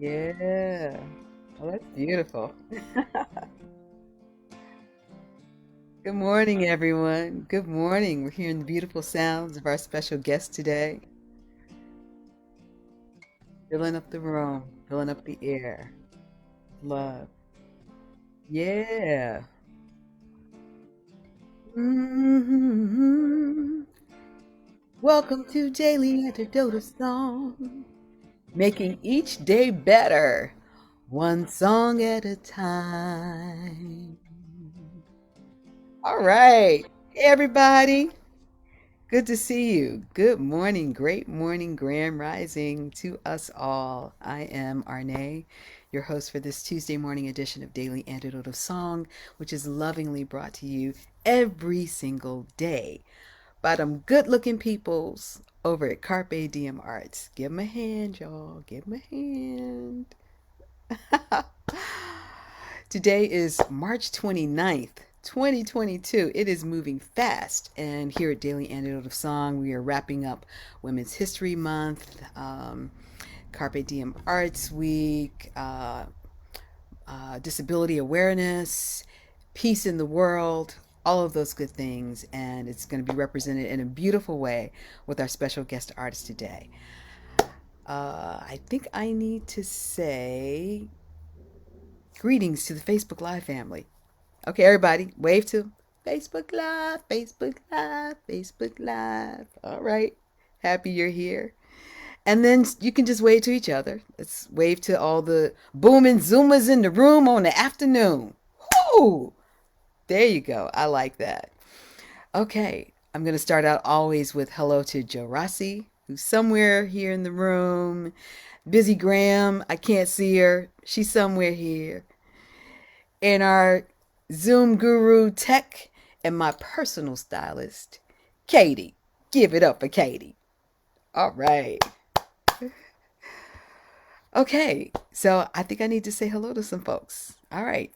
Yeah. Oh, that's beautiful. Good morning, everyone. Good morning. We're hearing the beautiful sounds of our special guest today, filling up the room, filling up the air. Love. Yeah. hmm Welcome to Daily Antidote of Song, making each day better, one song at a time. All right. Hey, everybody. Good to see you. Good morning, great morning, grand rising to us all. I am Arne, your host for this Tuesday morning edition of Daily Antidote of Song, which is lovingly brought to you every single day by them good looking peoples over at Carpe Diem Arts. Give them a hand, y'all. Give them a hand. Today is March 29th, 2022. It is moving fast. And here at Daily Antidote of Song, we are wrapping up Women's History Month, Carpe Diem Arts Week, Disability Awareness, Peace in the World, all of those good things. And it's going to be represented in a beautiful way with our special guest artist today. I think I need to say greetings to the Facebook Live family. Okay, everybody, wave to Facebook Live, Facebook Live, Facebook Live. All right, happy you're here. And then you can just wave to each other. Let's wave to all the booming Zoomers in the room on the afternoon. Whoo! There you go. I like that. Okay, I'm going to start out always with hello to Joe Rossi, who's somewhere here in the room. Busy Graham, I can't see her. She's somewhere here. And our Zoom guru tech and my personal stylist, Katie. Give it up for Katie. All right. Okay, so I think I need to say hello to some folks. All right.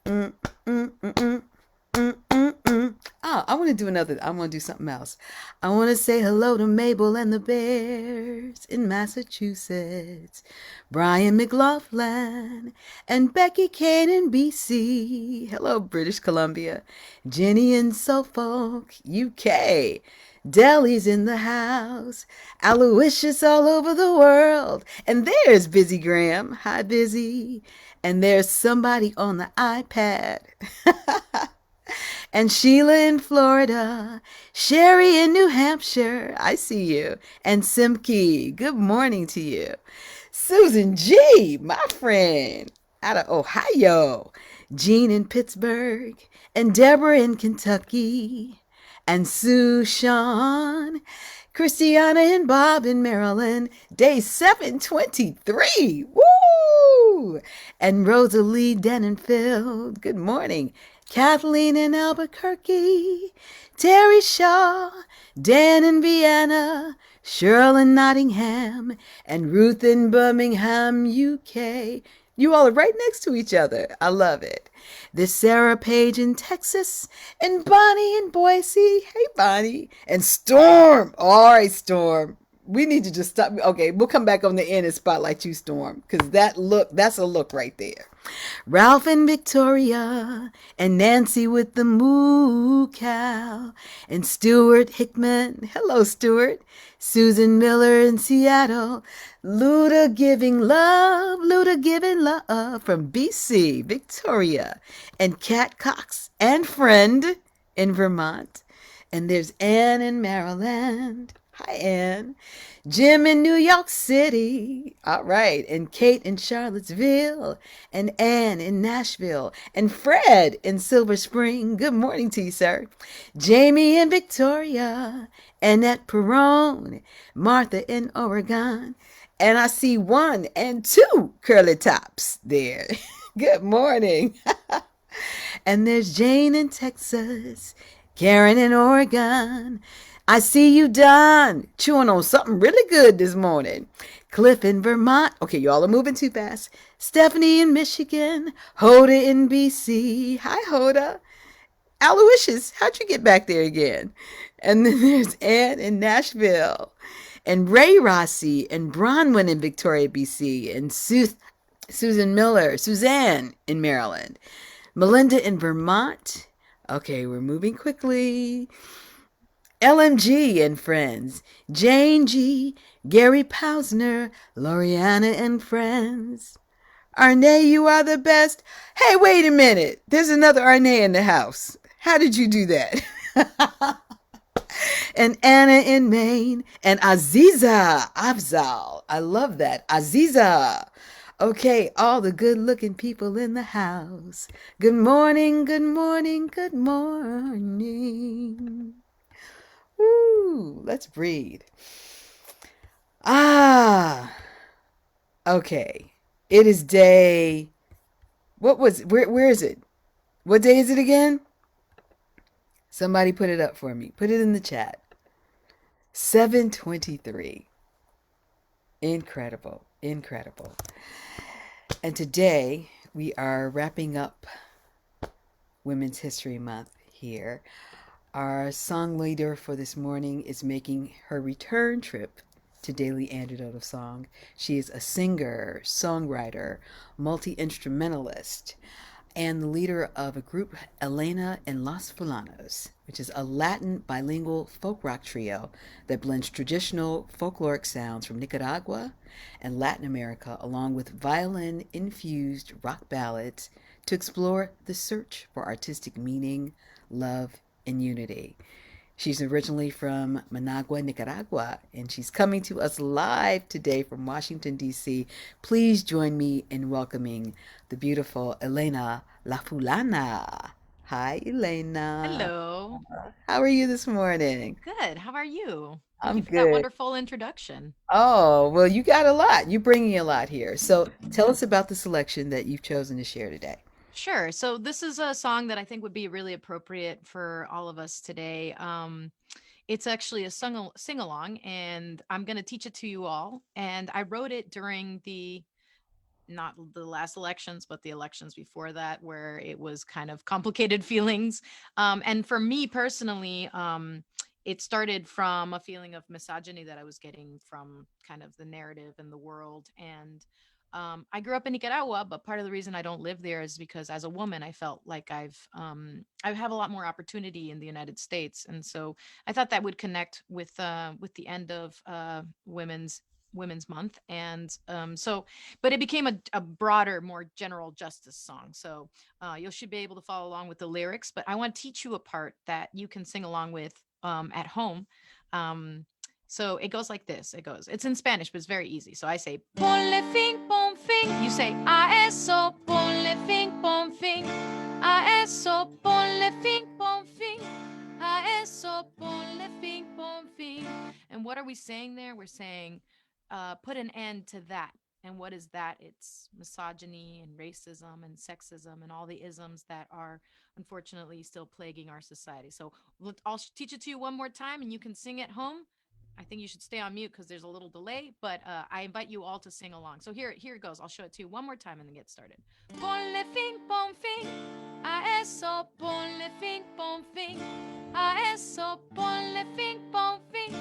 Oh, I want to do another. I want to do something else. I want to say hello to Mabel and the Bears in Massachusetts, Brian McLaughlin and Becky Kane in BC. Hello, British Columbia. Jenny in Suffolk, UK. Delhi's in the house. Aloysius all over the world. And there's Busy Graham. Hi, Busy. And there's somebody on the iPad. And Sheila in Florida, Sherry in New Hampshire, I see you, and Simke, good morning to you. Susan G, my friend, out of Ohio, Jean in Pittsburgh, and Deborah in Kentucky, and Sue Sean, Christiana and Bob in Maryland, day 723, woo! And Rosalie Denenfield, good morning. Kathleen in Albuquerque, Terry Shaw, Dan in Vienna, Cheryl in Nottingham, and Ruth in Birmingham, UK. You all are right next to each other. I love it. There's Sarah Page in Texas, and Bonnie in Boise. Hey, Bonnie. And Storm. All right, Storm. We need to just stop. Okay, we'll come back on the end and spotlight you, Storm, because that's a look right there. Ralph and Victoria, and Nancy with the moo cow, and Stuart Hickman. Hello, Stuart. Susan Miller in Seattle. Luda giving love from BC, Victoria, and Kat Cox and friend in Vermont. And there's Anne in Maryland. Hi, Anne. Jim in New York City. All right. And Kate in Charlottesville. And Ann in Nashville. And Fred in Silver Spring. Good morning to you, sir. Jamie in Victoria. Annette Perone. Martha in Oregon. And I see one and two curly tops there. Good morning. And there's Jane in Texas. Karen in Oregon. I see you, Don, chewing on something really good this morning. Cliff in Vermont. Okay, y'all are moving too fast. Stephanie in Michigan. Hoda in BC. Hi, Hoda. Aloysius, how'd you get back there again? And then there's Ann in Nashville. And Ray Rossi and Bronwyn in Victoria, BC. And Susan Miller, Suzanne in Maryland. Melinda in Vermont. Okay, we're moving quickly. LMG and friends. Jane G, Gary Pausner, Loriana and friends. Arne, you are the best. Hey, wait a minute. There's another Arne in the house. How did you do that? And Anna in Maine. And Aziza Afzal. I love that. Aziza. Okay, all the good looking people in the house. Good morning, good morning, good morning. Woo, let's breathe. Ah, okay. It is day. What was where is it? What day is it again? Somebody put it up for me. Put it in the chat. 7:23. Incredible. Incredible. And today we are wrapping up Women's History Month here. Our song leader for this morning is making her return trip to Daily Antidote of Song. She is a singer, songwriter, multi-instrumentalist, and the leader of a group, Elena and Los Fulanos, which is a Latin bilingual folk rock trio that blends traditional folkloric sounds from Nicaragua and Latin America, along with violin-infused rock ballads to explore the search for artistic meaning, love, and unity. She's originally from Managua, Nicaragua, and she's coming to us live today from Washington, D.C. Please join me in welcoming the beautiful Elena La Fulana. Hi, Elena. Hello. How are you this morning? Good. How are you? Thank I'm you for that good. wonderful introduction. Oh, well, you got a lot. You're bringing a lot here. So tell us about the selection that you've chosen to share today. Sure. So this is a song that I think would be really appropriate for all of us today. It's actually a sing along, and I'm going to teach it to you all. And I wrote it during the not the last elections, but the elections before that, where it was kind of complicated feelings. And for me personally, it started from a feeling of misogyny that I was getting from kind of the narrative in the world. And I grew up in Nicaragua, but part of the reason I don't live there is because as a woman, I felt like I have a lot more opportunity in the United States, and so I thought that would connect with the end of Women's Month, and so but it became a broader, more general justice song. So you should be able to follow along with the lyrics, but I want to teach you a part that you can sing along with at home. Um, so it goes like this. It's in Spanish, but it's very easy. So I say, ponle fin, pon fin. You say, a eso, ponle fin, pon fin. A eso, ponle fin, pon fin. A eso, ponle fin, pon fin. And what are we saying there? We're saying, put an end to that. And what is that? It's misogyny and racism and sexism and all the isms that are unfortunately still plaguing our society. So I'll teach it to you one more time and you can sing at home. I think you should stay on mute because there's a little delay, but I invite you all to sing along. So here it goes. I'll show it to you one more time and then get started. Ponle fin, pon fin, a eso, ponle fin, pon fin, a eso, ponle fin, pon fin,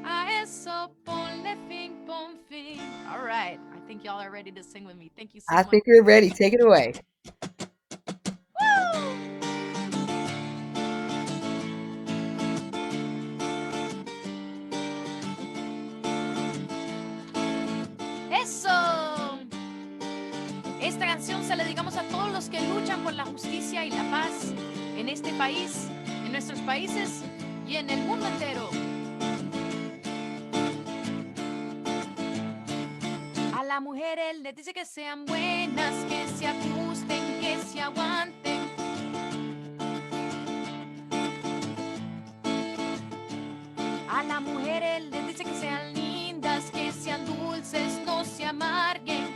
a eso, ponle fin, pon fin. All right. I think y'all are ready to sing with me. Thank you so I much. think we're ready. Take it away. Woo! Eso. Esta canción se la dedicamos a todos los que luchan por la justicia y la paz en este país, en nuestros países y en el mundo entero. A las mujeres les dice que sean buenas, que se ajusten, que se aguanten. A las mujeres les dice que sean lindas, que sean dulces, no se amarguen.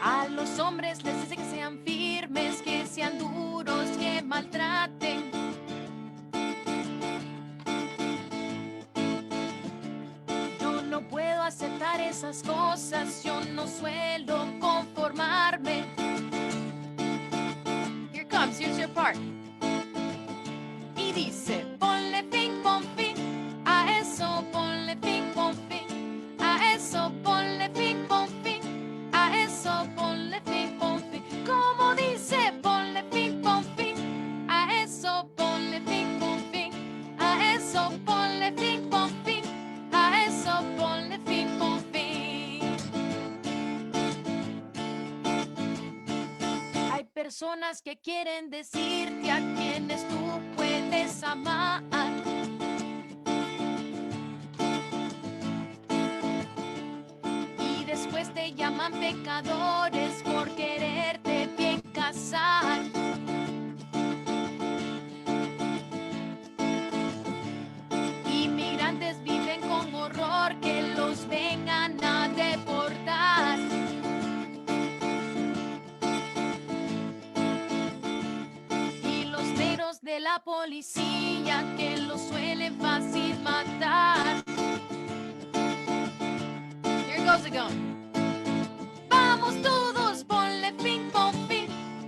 A los hombres les dice que sean firmes, que sean duros, que maltraten. Yo no puedo aceptar esas cosas, yo no suelo conformarme. Here comes, here's your part. Y dice, ponle fin, pon fin, a eso ponle fin, pon fin. personas que quieren decirte a quienes tú puedes amar. Y después te llaman pecadores por quererte bien casar. Inmigrantes viven con horror que los vengan a deportar. Y los negros de la policía que los suelen fácil matar. Here goes again. Vamos todos, ponle fin, pon fin.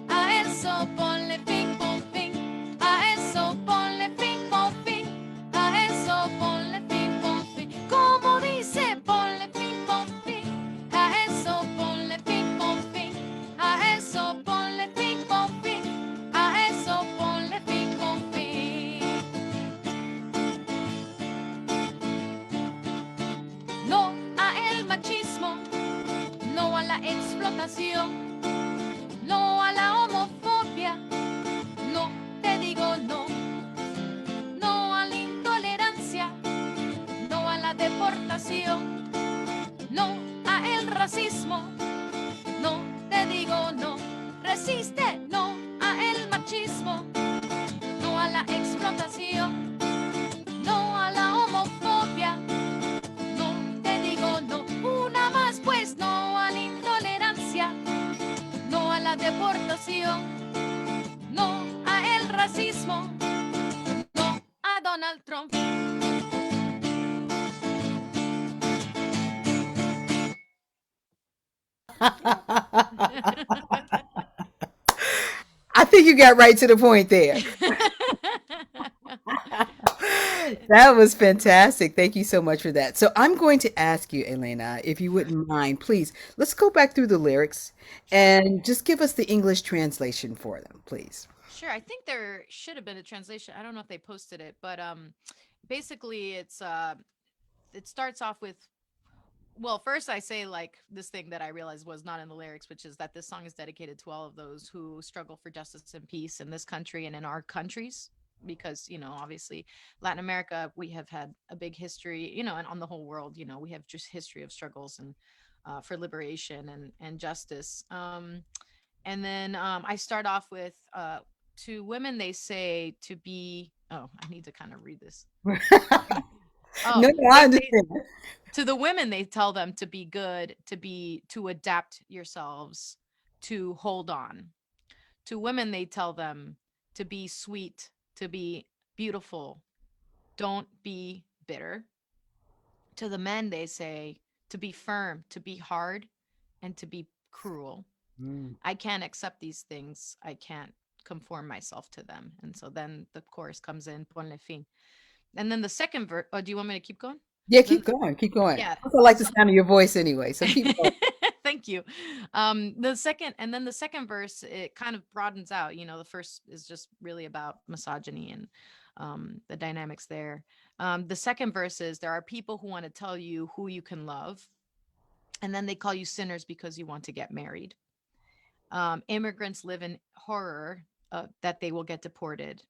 A eso ponle fin, pon fin. A eso ponle fin, pon fin. A eso ponle fin, pon fin. Como dice, ponle fin, pon fin. A eso ponle fin, pon fin. A eso ponle fin, pon fin. A eso ponle fin, pon fin. No a el machismo, no a la explotación, no a la homofobia, no te digo no, no a la intolerancia, no a la deportación, no a el racismo, no te digo no, resiste, no a el machismo, no a la explotación, no a la homofobia, no te digo no, una más pues, no a la intolerancia, no a la deportación, no a el racismo, no a Donald Trump. I think you got right to the point there. That was fantastic. Thank you so much for that. So I'm going to ask you, Elena, if you Sure. wouldn't mind, please, let's go back through the lyrics Sure. and just give us the English translation for them, please. Sure. I think there should have been a translation. I don't know if they posted it, but basically it starts off with, well, first I say like this thing that I realized was not in the lyrics, which is that this song is dedicated to all of those who struggle for justice and peace in this country and in our countries. Because, obviously Latin America, we have had a big history, and on the whole world, we have just history of struggles and for liberation and justice. And then I start off with to women, they say to be, oh, I need to kind of read this. No, Oh, no, I understand. to the women, they tell them to be good, to adapt yourselves, to hold on. To women, they tell them to be sweet, to be beautiful, don't be bitter. To the men, they say to be firm, to be hard, and to be cruel. Mm. I can't accept these things. I can't conform myself to them. And so then the chorus comes in, Ponle Fin. And then the second verse, oh, do you want me to keep going? Yeah, Then, keep going, keep going. yeah. I like the So sound of your voice anyway, so keep going. thank you. The second verse, it kind of broadens out. The first is just really about misogyny and the dynamics there. The second verse is there are people who want to tell you who you can love, and then they call you sinners because you want to get married. Immigrants live in horror that they will get deported,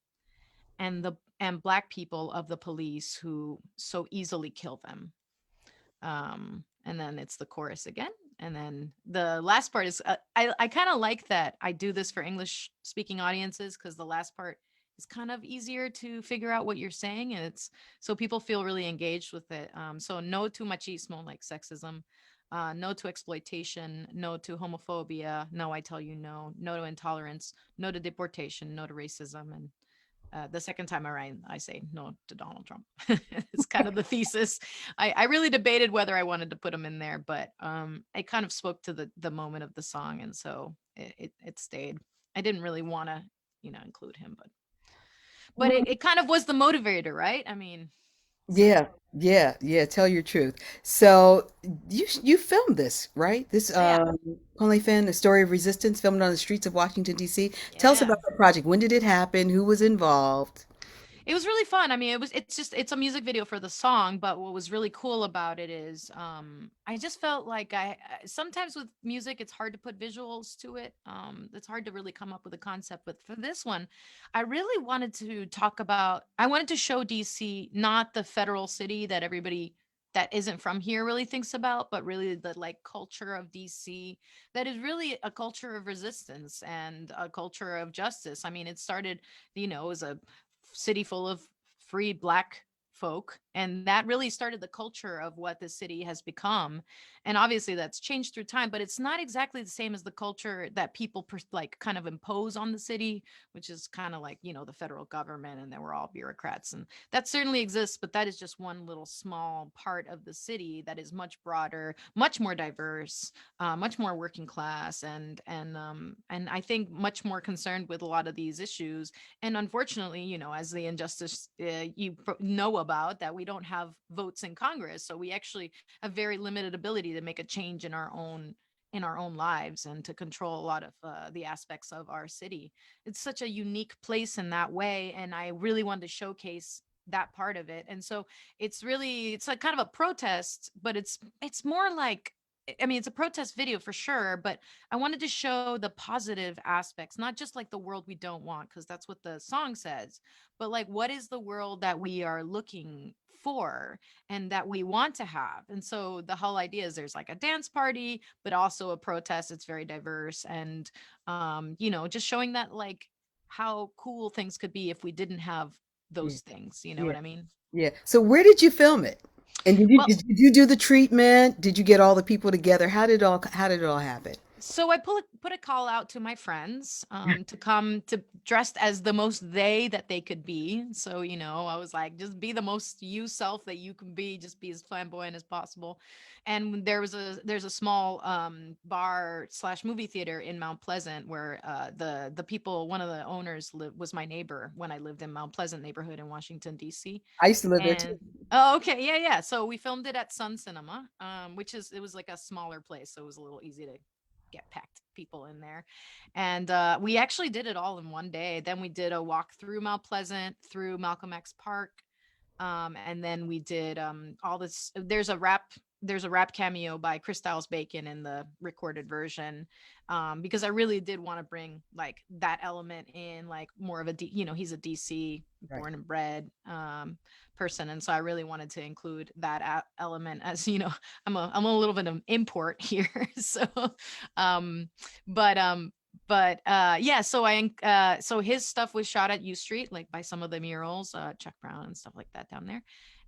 and black people of the police who so easily kill them. And then it's the chorus again. And then the last part is I kind of like that I do this for English speaking audiences because the last part is kind of easier to figure out what you're saying, and it's so people feel really engaged with it. So no to machismo, like sexism, no to exploitation, no to homophobia, no, I tell you no, no to intolerance, no to deportation, no to racism, and the second time around, I say no to Donald Trump. It's kind of the thesis. I really debated whether I wanted to put him in there, but it kind of spoke to the moment of the song, and so it stayed. I didn't really want to, include him, but Well, it kind of was the motivator, right? I mean, so yeah, yeah, yeah. Tell your truth. So you filmed this, right? This yeah, Ponle Fin, a story of resistance, filmed on the streets of Washington, D.C. Tell us yeah. about the project. When did it happen? Who was involved? It was really fun. I mean, it's a music video for the song, but what was really cool about it is I just felt like sometimes with music it's hard to put visuals to it. It's hard to really come up with a concept, but for this one, I really wanted to talk about I wanted to show DC, not the federal city that everybody that isn't from here really thinks about, but really the like culture of DC that is really a culture of resistance and a culture of justice. I mean, it started, as a city full of free black folk, and that really started the culture of what the city has become. And obviously that's changed through time, but it's not exactly the same as the culture that people like kind of impose on the city, which is kind of like, the federal government, and then we're all bureaucrats, and that certainly exists, but that is just one little small part of the city that is much broader, much more diverse, much more working class, and I think much more concerned with a lot of these issues. And unfortunately, as the injustice know about, that we don't have votes in Congress, so we actually have very limited ability to make a change in our own lives and to control a lot of the aspects of our city. It's such a unique place in that way, and I really wanted to showcase that part of it. And so it's like kind of a protest, but it's more like, I mean, it's a protest video for sure, but I wanted to show the positive aspects, not just like the world we don't want, because that's what the song says, but like what is the world that we are looking for and that we want to have. And so the whole idea is there's like a dance party, but also a protest. It's very diverse. And, just showing that like how cool things could be if we didn't have Yeah, those things. You know yeah, what I mean? yeah. So where did you film it? And did you Well, did you do the treatment? Did you get all the people together? How did it all happen? so I put a call out to my friends to come to dressed as the most they that they could be. So I was like, just be the most you self that you can be. Just be as flamboyant as possible. And there's a small bar slash movie theater in Mount Pleasant where the people, one of the owners was my neighbor when I lived in Mount Pleasant neighborhood in Washington D.C. I used to live there too. And oh, okay, yeah, yeah. So we filmed it at Sun Cinema, it was like a smaller place, so it was a little easy to get packed people in there. And we actually did it all in one day. Then we did a walk through Mount Pleasant, through Malcolm X Park, and then we did all this. There's a rap cameo by Chris Styles Bacon in the recorded version, because I really did want to bring like that element in, like more of he's a DC Right. born and bred person, and so I really wanted to include that element, as I'm a little bit of import here. So um but yeah, so his stuff was shot at U Street, like by some of the murals, Chuck Brown and stuff like that down there.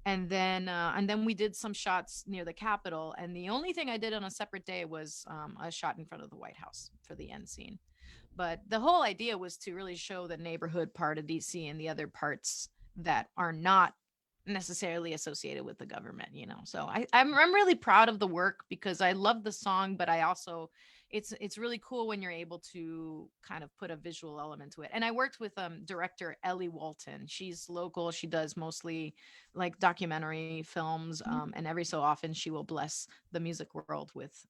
And then we did some shots near the Capitol, and the only thing I did on a separate day was a shot in front of the White House for the end scene. But the whole idea was to really show the neighborhood part of DC and the other parts that are not necessarily associated with the government. So I'm really proud of the work because I love the song, but I also it's really cool when you're able to kind of put a visual element to it. And I worked with director Ellie Walton. She's local. She does mostly like documentary films, and every so often she will bless the music world with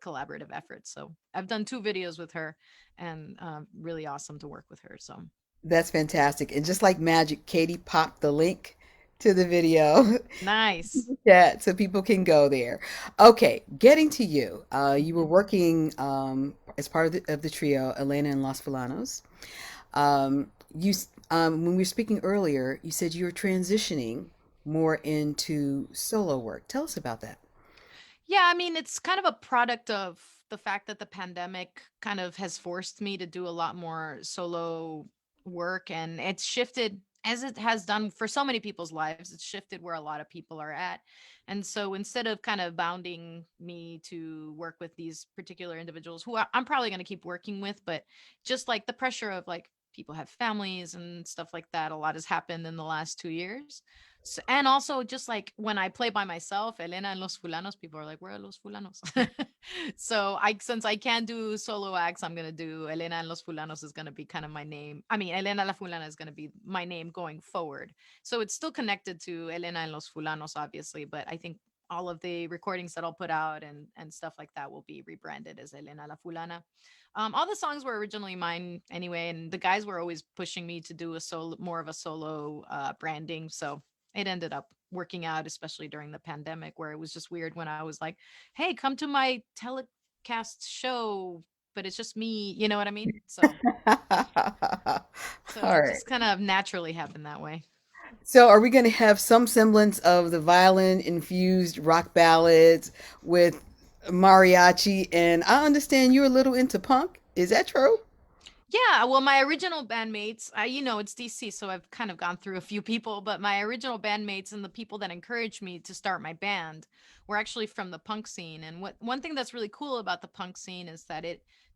collaborative efforts. So I've done 2 videos with her, and really awesome to work with her. So That's fantastic. And just like magic, Katie popped the link to the video nice. chat so people can go there. Okay, getting to you. You were Mhm. working as part of the trio, Elena and Los Fulanos. When we were speaking earlier, you said you were transitioning more into solo work. Tell us about that. Yeah, I mean, it's kind of a product of the fact that the pandemic kind of has forced me to do a lot more solo work, and it's shifted, as it has done for so many people's lives. It's shifted where a lot of people are at. And so instead of kind of bounding me to work with these particular individuals who I'm probably going to keep working with, but just like the pressure of like people have families and stuff like that, a lot has happened in the last 2 years. So, and also just like when I play by myself, Elena and Los Fulanos, people are like, where are Los Fulanos? So since I can't do solo acts, I'm gonna do Elena and Los Fulanos is gonna be kind of my name. I mean, Elena La Fulana is gonna be my name going forward. So it's still connected to Elena and Los Fulanos, obviously, but I think all of the recordings that I'll put out and stuff like that will be rebranded as Elena La Fulana. All the songs were originally mine anyway, and the guys were always pushing me to do a solo, more of a solo branding. So it ended up working out, especially during the pandemic, where it was just weird when I was like, "Hey, come to my telecast show," but it's just me. You know what I mean? So All it right. just kind of naturally happened that way. So, are we going to have some semblance of the violin infused rock ballads with mariachi? And I understand you're a little into punk. Is that true? Yeah, well, my original bandmates, it's DC, so I've kind of gone through a few people, but my original bandmates and the people that encouraged me to start my band were actually from the punk scene. And what one thing that's really cool about the punk scene is that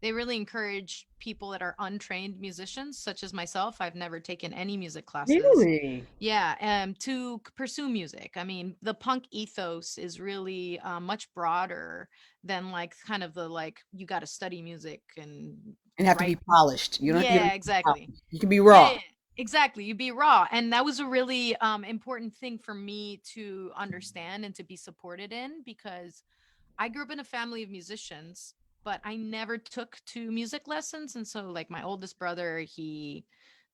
they really encourage people that are untrained musicians, such as myself. I've never taken any music classes. Really? Yeah, to pursue music. I mean, the punk ethos is really much broader than like kind of the like you got to study music and And have to be write. polished. You don't have to Yeah, get exactly. polished. You can be Yeah, raw. yeah, exactly. You be raw. And that was a really important thing for me to understand and to be supported in because I grew up in a family of musicians, but I never took to music lessons. And so, like, my oldest brother, he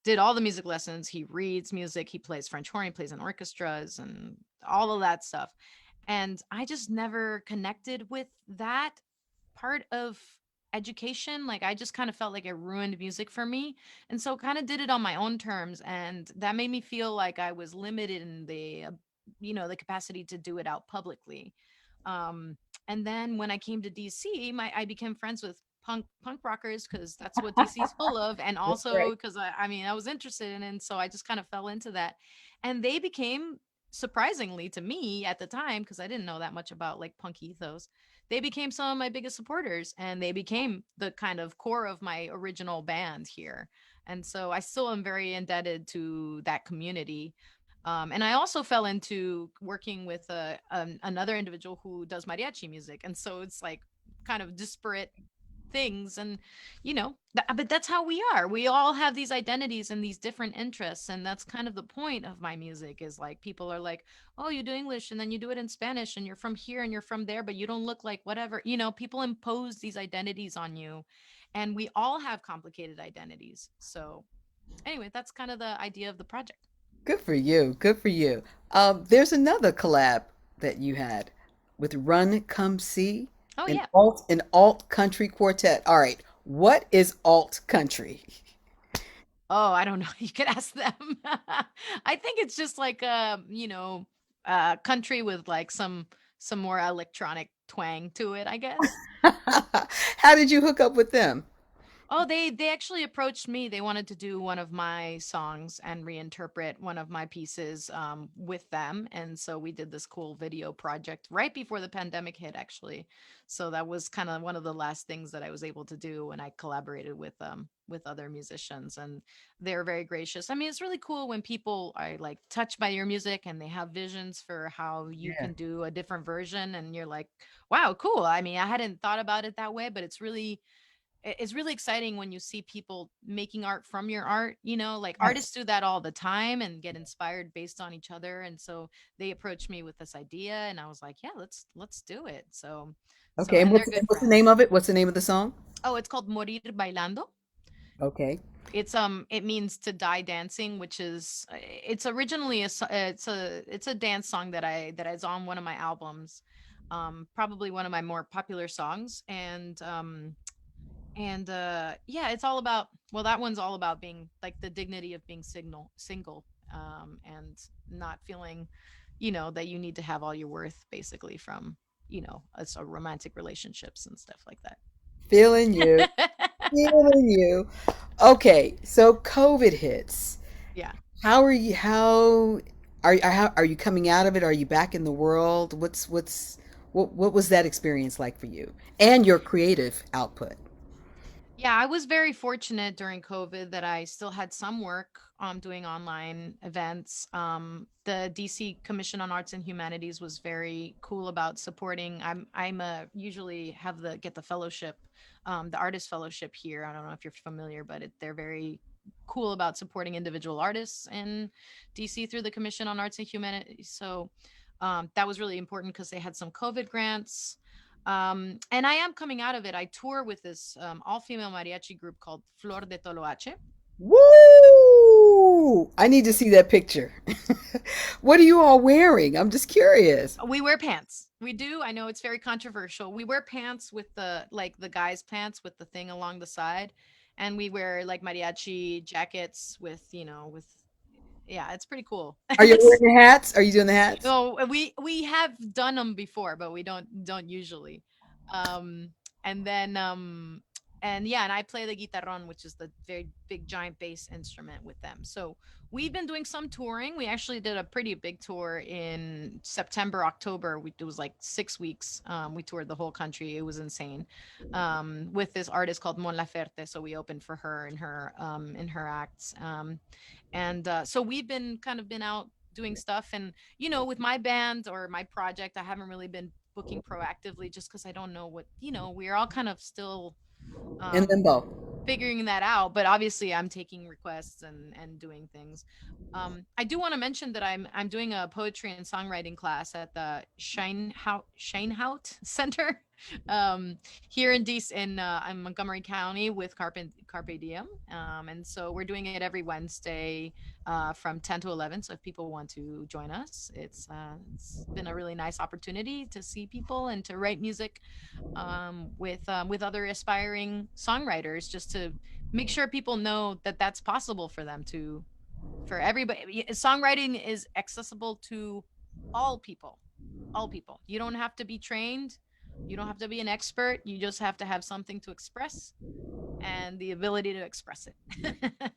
did all the music lessons. He reads music, he plays French horn, he plays in orchestras and all of that stuff. And I just never connected with that part of education. Like, I just kind of felt like it ruined music for me. And so kind of did it on my own terms, and that made me feel like I was limited in the capacity to do it out publicly. um and then when I came to DC, my I became friends with punk rockers because that's what DC is full of, and That's also right. because I mean I was interested in it, and so I just kind of fell into that, and they became, surprisingly to me at the time, because I didn't know that much about like punk ethos, they became some of my biggest supporters, and they became the kind of core of my original band here. And so I still am very indebted to that community. And I also fell into working with another individual who does mariachi music. And so it's like kind of disparate things. And, but that's how we are. We all have these identities and these different interests. And that's kind of the point of my music is like people are like, oh, you do English and then you do it in Spanish and you're from here and you're from there, but you don't look like whatever. People impose these identities on you. And we all have complicated identities. So, anyway, that's kind of the idea of the project. Good for you. Good for you. There's another collab that you had with Run Come See, Oh, yeah. an alt country quartet. All right, what is alt country? Oh, I don't know. You could ask them. I think it's just like country with like some more electronic twang to it, I guess. How did you hook up with them? Oh, they actually approached me. They wanted to do one of my songs and reinterpret one of my pieces with them, and so we did this cool video project right before the pandemic hit, actually. So that was kind of one of the last things that I was able to do when I collaborated with other musicians, and they're very gracious. I mean, it's really cool when people are like touched by your music and they have visions for how you Yeah. can do a different version, and you're like, wow, cool. I mean, I hadn't thought about it that way, but it's really exciting when you see people making art from your art. Like Yes. artists do that all the time and get inspired based on each other. And so they approached me with this idea, and I was like, yeah, let's do it. So Okay, and and they're good what's the name friends. of it? What's the name of the song? Oh, it's called Morir Bailando. Okay. It means to die dancing, which is it's originally it's a dance song that is on one of my albums, probably one of my more popular songs. And yeah, it's all about, well, that one's all about being like the dignity of being single, and not feeling that you need to have all your worth basically from a romantic relationships and stuff like Feeling you. that. Feeling you. Okay, so COVID hits. Yeah. How are you? How are you coming out of it? Are you back in the world? What was that experience like for you and your creative output? Yeah, I was very fortunate during COVID that I still had some work doing online events. The DC Commission on Arts and Humanities was very cool about supporting. I'm usually have the get the fellowship, the artist fellowship here. I don't know if you're familiar, but they're very cool about supporting individual artists in DC through the Commission on Arts and Humanities. So That was really important because they had some COVID grants. And I am coming out of it. I tour with this all female mariachi group called Flor de Toloache. Woo! I need to see that picture. What are you all wearing? I'm just curious. We wear pants. We do. I know it's very controversial. We wear pants with the like the guys' pants with the thing along the side, and we wear like mariachi jackets with with yeah, it's pretty cool. Are you It's wearing the hats? Are you doing the hats? oh, we have done them before, but we don't usually. Um, and then and yeah, and I play the guitarrón, which is the very big giant bass instrument with them. So we've been doing some touring. We actually did a pretty big tour in September, October. It was like 6 weeks. We toured the whole country. It was insane. With this artist called Mon Laferte. So we opened for her in her acts. And so we've been kind of been out doing stuff, and with my band or my project, I haven't really been booking proactively just because I don't know what we're all kind of still In um limbo. figuring that out, but obviously I'm taking requests and doing things. I do want to mention that I'm doing a poetry and songwriting class at the Scheinhout Center here in Montgomery County with Carpe Diem. And so we're doing it every Wednesday from 10 to 11. So if people want to join us, it's been a really nice opportunity to see people and to write music with other aspiring songwriters, just to make sure people know that that's possible for them to for everybody. Songwriting is accessible to all people. All people. You don't have to be trained. You don't have to be an expert. You just have to have something to express and the ability to express it.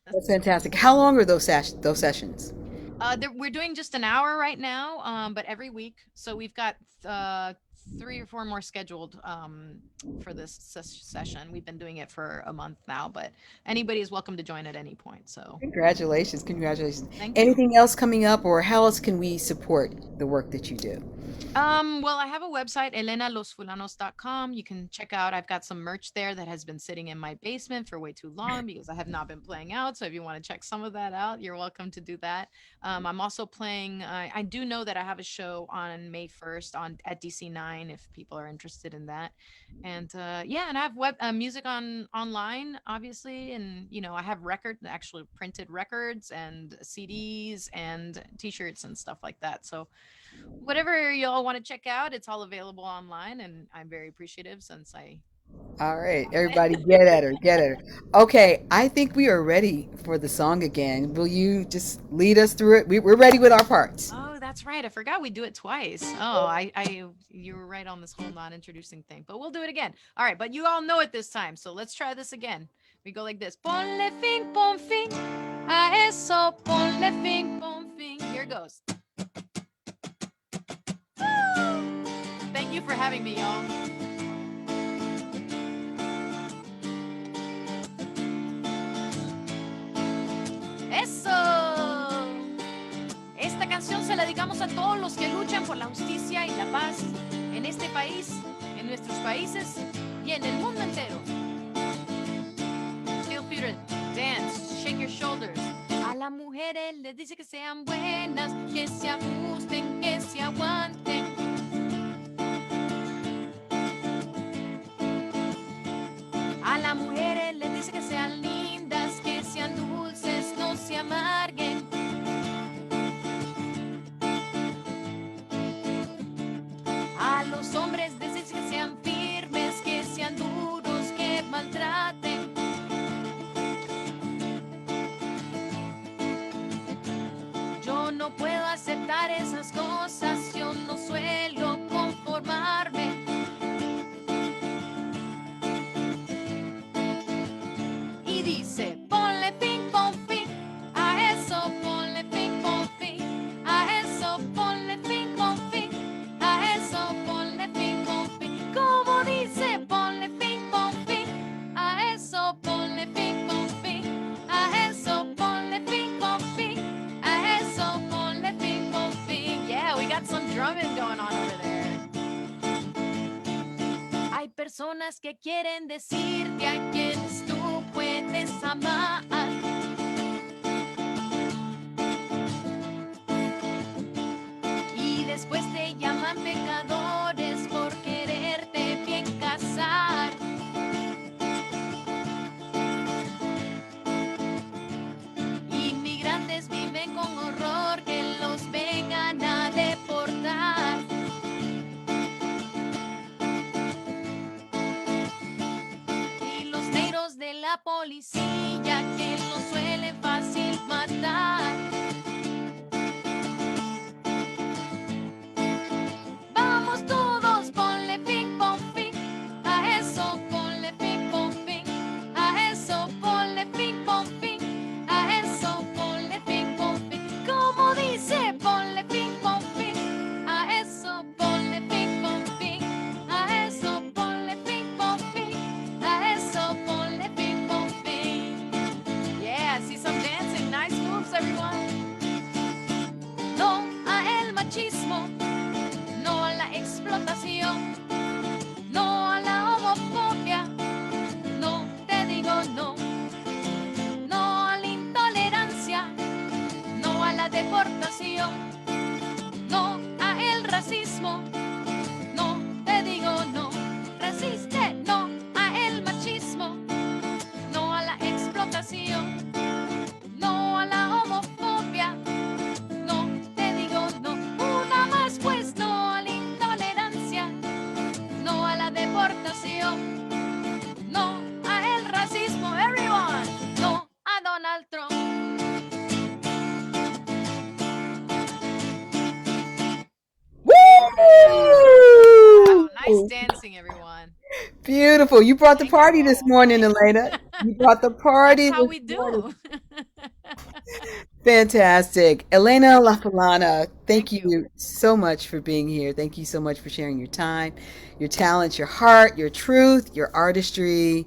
That's fantastic. How long are those sessions? We're doing just an hour right now, but every week. So we've got 3 or 4 more scheduled for this session. We've been doing it for a month now, but anybody is welcome to join at any point. So Congratulations, congratulations. thank you. Anything else coming up, or how else can we support the work that you do? Well, I have a website, elenalosfulanos.com. You can check out, I've got some merch there that has been sitting in my basement for way too long because I have not been playing out. So if you want to check some of that out, you're welcome to do that. I'm also playing, I do know that I have a show on May 1st at DC9 if people are interested in that. And yeah, and I have web music online, obviously. And, I have actually printed records and CDs and t-shirts and stuff like that. So whatever y'all want to check out, it's all available online, and I'm very appreciative since I All right, have everybody, it. get at her, get at her. Okay, I think we are ready for the song again. Will you just lead us through it? We're ready with our parts. Oh, that's right. I forgot we do it twice. You were right on this whole non-introducing thing, but we'll do it again. All right, but you all know it this time, so let's try this again. We go like this: Ponle fin, pon fin a eso. Ponle fin, pon fin. Here goes. Woo! Thank you for having me, y'all. Eso. Esta canción se la dedicamos a todos los que luchan por la justicia y la paz en este país, en nuestros países y en el mundo entero. Feel free to dance, shake your shoulders. A las mujeres les dice que sean buenas, que se ajusten, que se aguanten. A las mujeres les dice que sean lindas, que sean dulces, no se amarguen. A los hombres les dice que sean firmes, que sean duros, que maltraten. Yo no puedo aceptar esas cosas, yo no suelo conformarme. Y dice, ponle fin, pon fin a eso, ponle fin, pon fin a eso, ponle fin, pon fin a eso, ponle fin, pon fin. Como dice, ponle fin, pon fin a eso, ponle fin, pon fin a eso, ponle fin, pon fin a eso, ponle fin, pon fin. Yeah, we got some drumming going on over there. Hay personas que quieren decirte a quienes tú puedes amar. Y después te la policía que lo suele fácil matar. Vamos todos, ponle fin, pon fin a eso, ponle fin, pon fin a eso, ponle fin, pon fin a eso, ponle fin, pon fin. Como dice, ponle fin, pon fin a eso, ponle fin, pon fin a eso, ponle fin, pon fin a eso, ponle fin, pon fin. Yeah, see some dancing, nice moves, everyone. No a el machismo, no a la explotación, no a la homofobia, no te digo no, no a la intolerancia, no a la deportación, no a el racismo, no te digo no, resiste, no a el machismo, no a la explotación, no a la homofobia, no te digo no, una más pues, no a la intolerancia, no a la deportación, no a el racismo, everyone, no a Donald Trump. Wow, nice Woo! dancing, everyone. Beautiful. You brought the Thank you party this all. morning, Elena. You brought the That's party how this we morning. do. Fantastic. Elena La Fulana, thank Thank you. you so much for being here. Thank you so much for sharing your time, your talents, your heart, your truth, your artistry.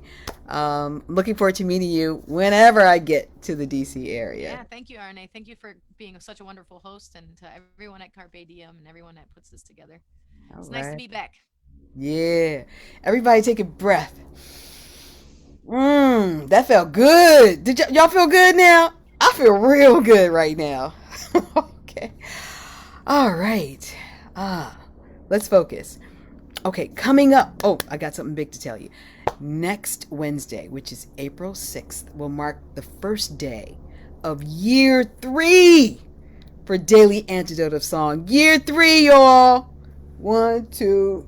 Looking forward to meeting you whenever I get to the DC area. Yeah, thank you, Arne. Thank you for being such a wonderful host, and to everyone at Carpe Diem and everyone that puts this together. All It's nice to right. be back. Yeah. Everybody take a breath. That felt good. Did y'all feel good now? I feel real good right now. Okay. All right. Ah, let's focus. Okay, coming up. Oh, I got something big to tell you. Next Wednesday, which is April 6th, will mark the first day of year 3 for Daily Antidote of Song. Year 3, y'all. One, two.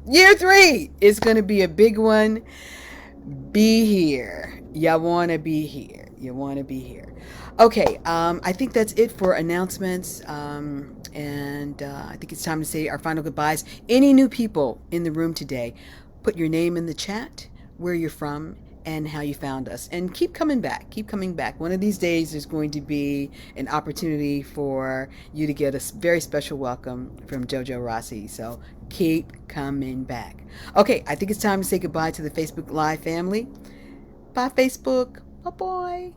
Year 3 is going to be a big one. Be here. You want to be here. You want to be here. Okay, I think that's it for announcements. And I think it's time to say our final goodbyes. Any new people in the room today, put your name in the chat, where you're from, and how you found us. And keep coming back. Keep coming back. One of these days, there's going to be an opportunity for you to get a very special welcome from JoJo Rossi. So keep coming back. Okay, I think it's time to say goodbye to the Facebook Live family. Bye, Facebook. Bye bye.